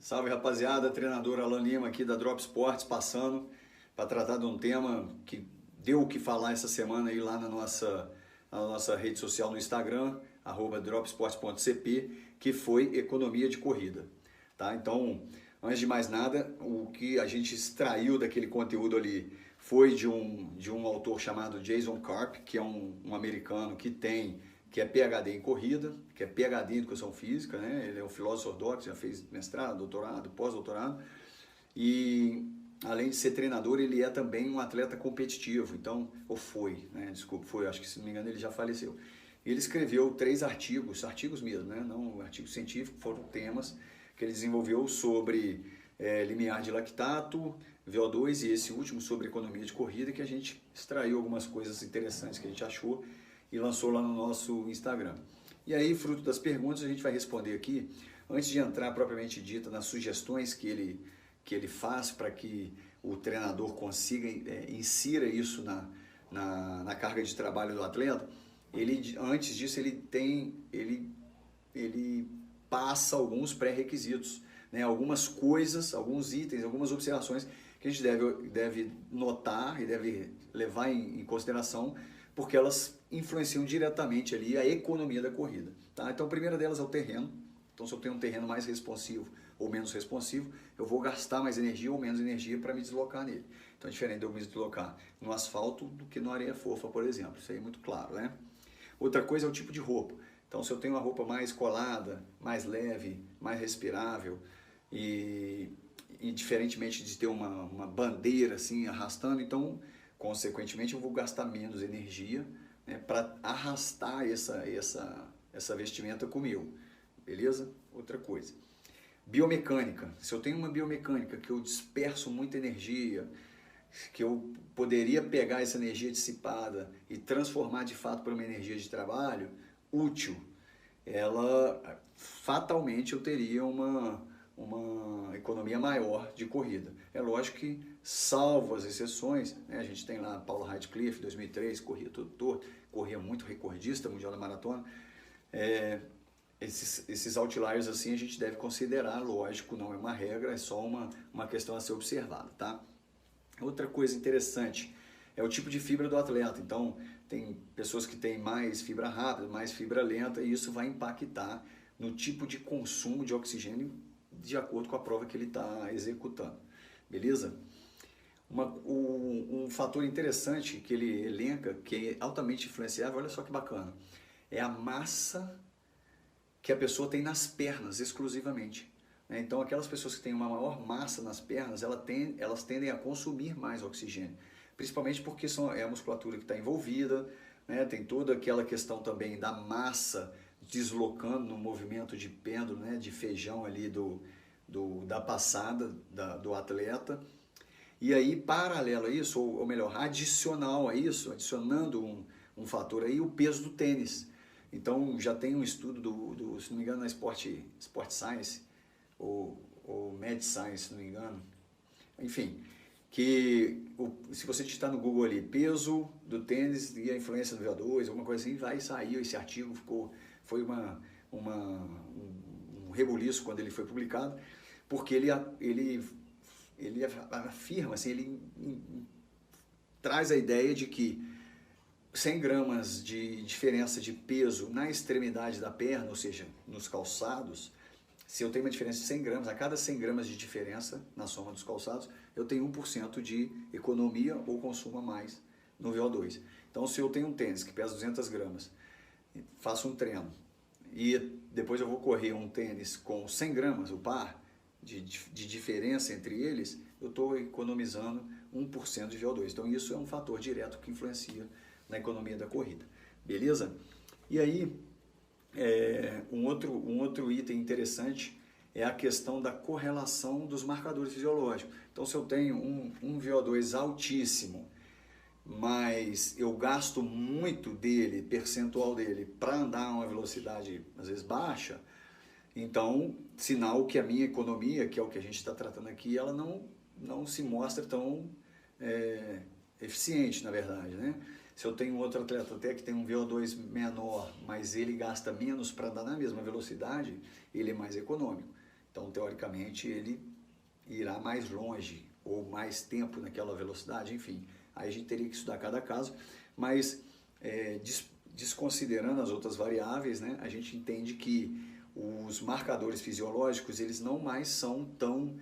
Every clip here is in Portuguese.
Salve rapaziada, treinador Alan Lima aqui da Drop Sports passando para tratar de um tema que deu o que falar essa semana aí lá na nossa rede social no Instagram, @dropsports.cp, que foi economia de corrida. Tá? Então, antes de mais nada, o que a gente extraiu daquele conteúdo ali foi de um autor chamado Jason Karp, que é um americano que é PhD em corrida, que é PhD em educação física, né? Ele é um filósofo ortodoxo, já fez mestrado, doutorado, pós-doutorado, e além de ser treinador, ele é também um atleta competitivo, então, ou foi, né? Desculpa, foi, acho que se não me engano ele já faleceu. Ele escreveu 3 artigos mesmo, né? Não artigos científicos, foram temas que ele desenvolveu sobre limiar de lactato, VO2 e esse último sobre economia de corrida, que a gente extraiu algumas coisas interessantes que a gente achou e lançou lá no nosso Instagram. E aí, fruto das perguntas, a gente vai responder aqui, antes de entrar propriamente dita nas sugestões que ele faz para que o treinador consiga insira isso na carga de trabalho do atleta. Antes disso, ele passa alguns pré-requisitos, né? Algumas coisas, alguns itens, algumas observações que a gente deve notar e deve levar em consideração, porque elas influenciam diretamente ali a economia da corrida. Tá? Então a primeira delas é o terreno. Então se eu tenho um terreno mais responsivo ou menos responsivo, eu vou gastar mais energia ou menos energia para me deslocar nele. Então é diferente de eu me deslocar no asfalto do que na areia fofa, por exemplo. Isso aí é muito claro, né? Outra coisa é o tipo de roupa. Então se eu tenho uma roupa mais colada, mais leve, mais respirável e diferentemente de ter uma bandeira assim arrastando, então consequentemente eu vou gastar menos energia, né, para arrastar essa vestimenta comigo, beleza? Outra coisa, biomecânica. Se eu tenho uma biomecânica que eu disperso muita energia, que eu poderia pegar essa energia dissipada e transformar de fato para uma energia de trabalho útil, ela fatalmente eu teria uma economia maior de corrida. É lógico que, salvo as exceções, né, a gente tem lá Paulo Radcliffe, 2003, corria todo torto, corria muito, recordista mundial da maratona. Esses outliers assim a gente deve considerar, lógico, não é uma regra, é só uma questão a ser observada, tá? Outra coisa interessante é o tipo de fibra do atleta. Então, tem pessoas que têm mais fibra rápida, mais fibra lenta, e isso vai impactar no tipo de consumo de oxigênio de acordo com a prova que ele está executando, beleza? Um fator interessante que ele elenca, que é altamente influenciável, olha só que bacana, é a massa que a pessoa tem nas pernas exclusivamente. Então aquelas pessoas que têm uma maior massa nas pernas, elas tendem a consumir mais oxigênio, principalmente porque é a musculatura que está envolvida, né? Tem toda aquela questão também da massa deslocando no movimento de pêndulo, né? De feijão ali da passada do atleta. E aí, paralelo a isso, ou melhor, adicional a isso, adicionando um fator aí, o peso do tênis. Então já tem um estudo se não me engano, na Sport Science, ou Med Science, se não me engano, enfim, que se você digitar no Google ali, peso do tênis e a influência do VO2, alguma coisa assim, vai sair esse artigo, foi um rebuliço quando ele foi publicado, porque ele afirma, assim, ele traz a ideia de que 100 gramas de diferença de peso na extremidade da perna, ou seja, nos calçados, se eu tenho uma diferença de 100 gramas, a cada 100 gramas de diferença na soma dos calçados, eu tenho 1% de economia ou consumo a mais no VO2. Então, se eu tenho um tênis que pesa 200 gramas, faço um treino e depois eu vou correr um tênis com 100 gramas, o par, de diferença entre eles, eu estou economizando 1% de VO2. Então, isso é um fator direto que influencia na economia da corrida. Beleza? E aí, um outro item interessante é a questão da correlação dos marcadores fisiológicos. Então, se eu tenho um VO2 altíssimo, mas eu gasto muito percentual dele, para andar a uma velocidade, às vezes, baixa, então, sinal que a minha economia, que é o que a gente está tratando aqui, ela não se mostra tão eficiente, na verdade, né? Se eu tenho outro atleta até que tem um VO2 menor, mas ele gasta menos para andar na mesma velocidade, ele é mais econômico. Então, teoricamente, ele irá mais longe ou mais tempo naquela velocidade, enfim. Aí a gente teria que estudar cada caso, mas desconsiderando as outras variáveis, né, a gente entende que os marcadores fisiológicos, eles não mais são tão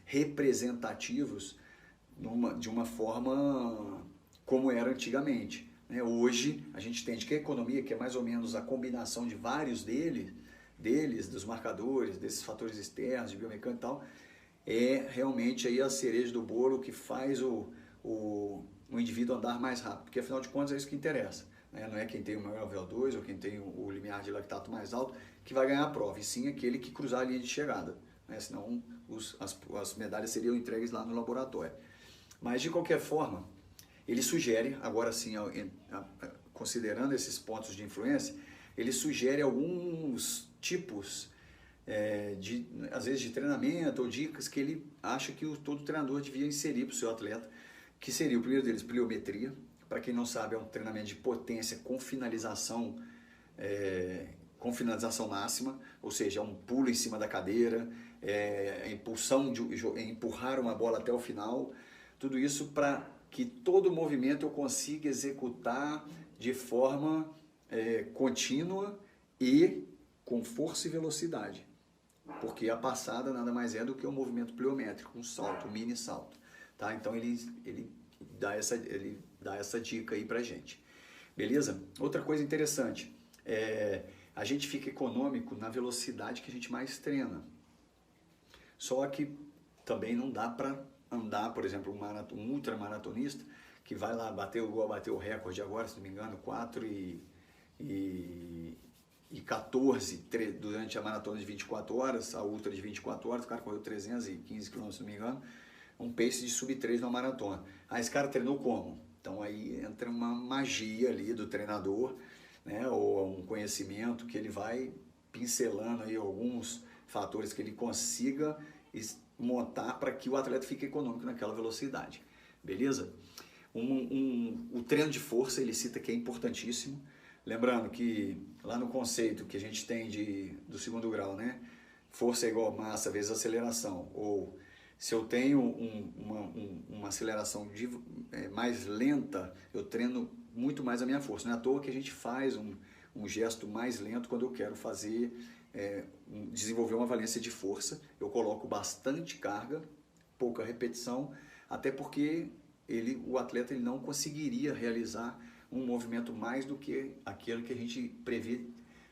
representativos de uma forma como era antigamente. Hoje, a gente entende que a economia, que é mais ou menos a combinação de vários deles, dos marcadores, desses fatores externos, de biomecânica e tal, é realmente aí a cereja do bolo que faz o indivíduo andar mais rápido, porque afinal de contas é isso que interessa. Não é quem tem o maior VO2 ou quem tem o limiar de lactato mais alto que vai ganhar a prova, e sim aquele que cruzar a linha de chegada. Senão as medalhas seriam entregues lá no laboratório. Mas de qualquer forma, ele sugere, agora sim, considerando esses pontos de influência, ele sugere alguns tipos, às vezes de treinamento ou dicas que ele acha que todo treinador devia inserir para o seu atleta, que seria o primeiro deles, pliometria. Para quem não sabe, é um treinamento de potência com finalização máxima, ou seja, é um pulo em cima da cadeira, impulsão empurrar uma bola até o final, tudo isso para que todo movimento eu consiga executar de forma contínua e com força e velocidade, porque a passada nada mais é do que um movimento pliométrico, um salto, um mini salto, tá? Então ele dá essa dica aí pra gente, beleza? Outra coisa interessante, a gente fica econômico na velocidade que a gente mais treina, só que também não dá para andar, por exemplo, um ultramaratonista que vai lá bater o recorde agora, se não me engano, 4 e 14 durante a maratona de 24 horas, a ultra de 24 horas, o cara correu 315 km, se não me engano, um pace de sub 3 na maratona. Esse cara treinou como? Então aí entra uma magia ali do treinador, né, ou um conhecimento que ele vai pincelando aí alguns fatores que ele consiga montar para que o atleta fique econômico naquela velocidade, beleza? O treino de força, ele cita que é importantíssimo, lembrando que lá no conceito que a gente tem do segundo grau, né, força é igual a massa vezes aceleração, ou se eu tenho uma aceleração mais lenta, eu treino muito mais a minha força. Não é à toa que a gente faz um gesto mais lento quando eu quero desenvolver uma valência de força. Eu coloco bastante carga, pouca repetição, até porque o atleta ele não conseguiria realizar um movimento mais do que aquele que a gente prevê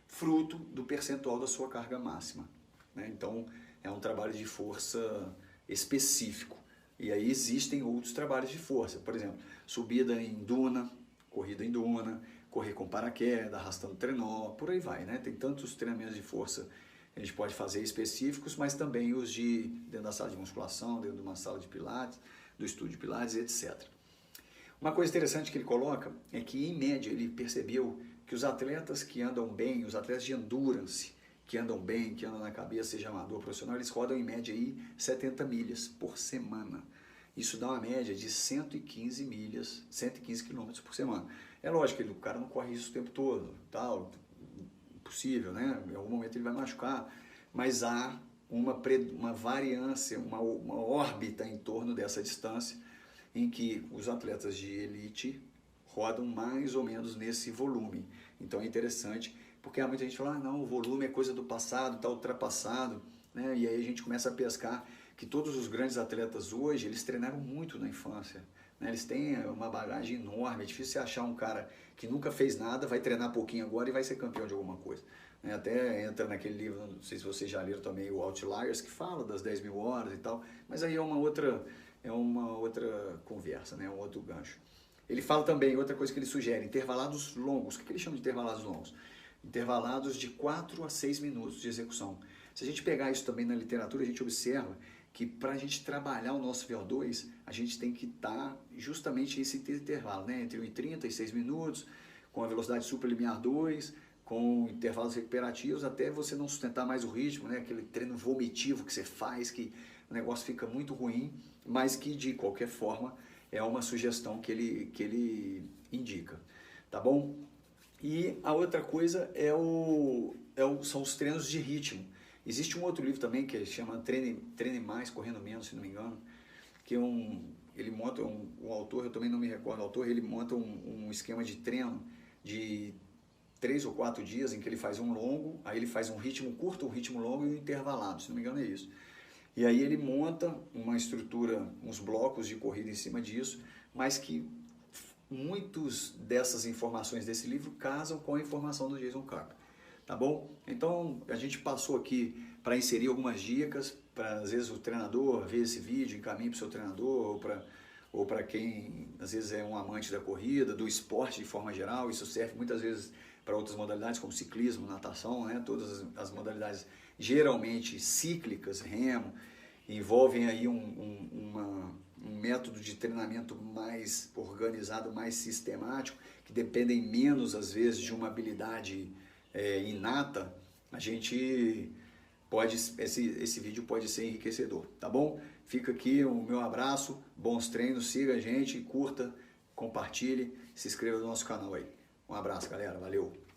fruto do percentual da sua carga máxima, né? Então, é um trabalho de força específico. E aí existem outros trabalhos de força, por exemplo, subida em duna, corrida em duna, correr com paraquedas, arrastando trenó, por aí vai, né? Tem tantos treinamentos de força que a gente pode fazer específicos, mas também os dentro da sala de musculação, dentro de uma sala de pilates, do estúdio de pilates, etc. Uma coisa interessante que ele coloca é que, em média, ele percebeu que os atletas que andam bem, os atletas de endurance, que andam bem, que andam na cabeça, seja amador, profissional, eles rodam em média aí 70 milhas por semana. Isso dá uma média de 115 milhas, 115 quilômetros por semana. É lógico que o cara não corre isso o tempo todo, tal, impossível, né? Em algum momento ele vai machucar, mas há uma variância, uma órbita em torno dessa distância em que os atletas de elite rodam mais ou menos nesse volume. Então é interessante, porque há muita gente que fala, não, o volume é coisa do passado, está ultrapassado, né? E aí a gente começa a pescar que todos os grandes atletas hoje, eles treinaram muito na infância, né? Eles têm uma bagagem enorme, é difícil você achar um cara que nunca fez nada, vai treinar pouquinho agora e vai ser campeão de alguma coisa, né? Até entra naquele livro, não sei se vocês já leram também, o Outliers, que fala das 10 mil horas e tal, mas aí é uma outra conversa, né? Um outro gancho. Ele fala também, outra coisa que ele sugere, intervalados longos. O que ele chama de intervalados longos? Intervalados de 4 a 6 minutos de execução. Se a gente pegar isso também na literatura, a gente observa que para a gente trabalhar o nosso VO2, a gente tem que estar justamente nesse intervalo, né? Entre 1,30 e 6 minutos, com a velocidade supralimiar 2, com intervalos recuperativos, até você não sustentar mais o ritmo, né? Aquele treino vomitivo que você faz, que o negócio fica muito ruim, mas que de qualquer forma é uma sugestão que ele indica, tá bom? E a outra coisa são os treinos de ritmo, Existe um outro livro também que chama Treine Mais, Correndo Menos, se não me engano, que é ele monta, um autor, eu também não me recordo o autor, ele monta um esquema de treino de 3 ou 4 dias em que ele faz um longo, aí ele faz um ritmo curto, um ritmo longo e um intervalado, se não me engano é isso. E aí ele monta uma estrutura, uns blocos de corrida em cima disso, mas que muitos dessas informações desse livro casam com a informação do Jason Carp, tá bom? Então a gente passou aqui para inserir algumas dicas, para às vezes o treinador ver esse vídeo, encaminhe para o seu treinador ou para quem às vezes é um amante da corrida, do esporte de forma geral. Isso serve muitas vezes para outras modalidades como ciclismo, natação, né? Todas as modalidades geralmente cíclicas, remo, envolvem aí um método de treinamento mais organizado, mais sistemático, que dependem menos às vezes de uma habilidade inata. A gente pode, esse vídeo pode ser enriquecedor, tá bom? Fica aqui o meu abraço, bons treinos, siga a gente, curta, compartilhe, se inscreva no nosso canal aí. Um abraço, galera, valeu!